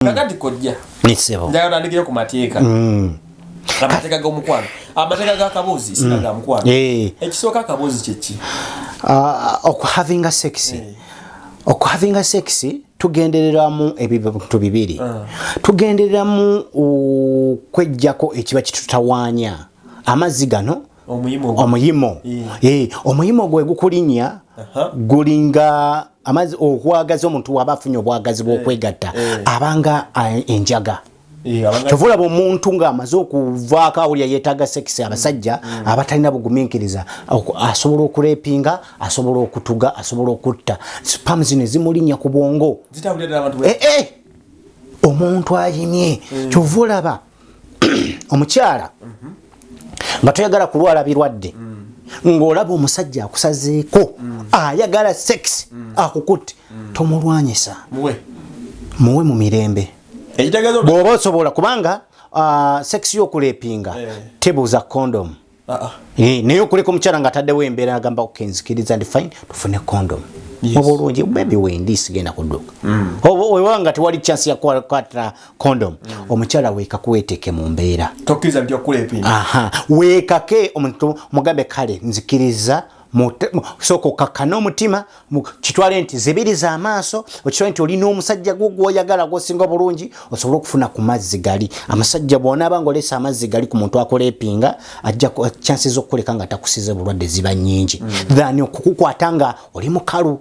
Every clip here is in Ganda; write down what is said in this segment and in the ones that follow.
kakati kojja nisebo njagala ndikire ku mateeka amateeka g'omukwano amateeka ga kabuzi sina ga mukwano ekisooka akabuzi kyeki okuhavinga sex okuhavinga sex tugendereramu ebintu bibiri tugendereramu kwejjako ekiba kitutawaanya amazzi gano omuyimo omuyimo gwe gukulinya gulinga amazzi okwagaza omuntu waba afunye obwagazi bw'okwegatta abanga enjaga kyovula omuntu ng'amaze okuvaako awulira yeetaaga sekisi abasajja abatalina bugumiikiriza asobola okuleepinga asobola okutuga asobola okutta spamu zino zimulinnya ku bwongo omuntu ayimye kyovulaba omukyala nga toyagala kulwala birwadde ng'olaba omusajja akusazeeko ayagala sekisi akukutte tomulwanyisa muwe mu mirembe bw'oba osobola kubanga sex y'okuleepinga tebuuza condom naye okuleka omukyala nga ataddewo embeera agamba okenzikiriza ndi fine tufune condom obulungi bebi wendi sigenda kudduka oba nga tewali chance ya kwata condom omukyala weekake weeteeke mu mbeera tokkiriza nti okuleepinga weekake omuntu mugambe kale nzikiriza soko kakana omutima kitwale nti zibiriza amaaso okitwale nti olina omusajja gwoyagala gwosinga bulungi osobola okufuna ku mazzi gali amasajja bw'onaaba ng'olesa amazzi gali ku muntu akoleepinga ajja chances z'okukoleka nga takusize bulwadde ziba nnyingi than okukukwata nga oli mukalu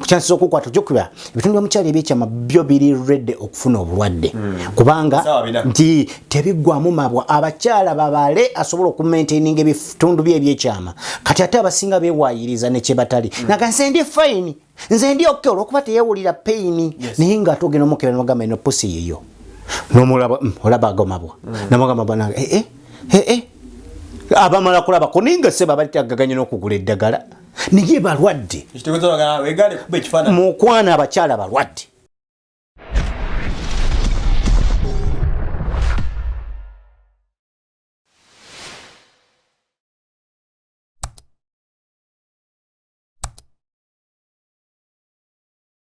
chances z'okukwata ojjokuba ebitundu by'omukyala ebyekyama byo biri redde okufuna obulwadde kubanga nti tebiggwamu mabwa abakyala babale asobola okumaintaininga ebitundu bye ebyekyama kati ate abasinga beewayiriza ne kye batali naga nze ndi fine nze ndi okay olwokuba teyewulira pain naye nga ate ogenda omukebera nomugamba eno pusi yiyo n'omulaba olaba agomabwa namugamba bwana abamala kulaba kuninga seba balitagaganye n'okugula eddagala naye balwadde mukwana abakyala balwadde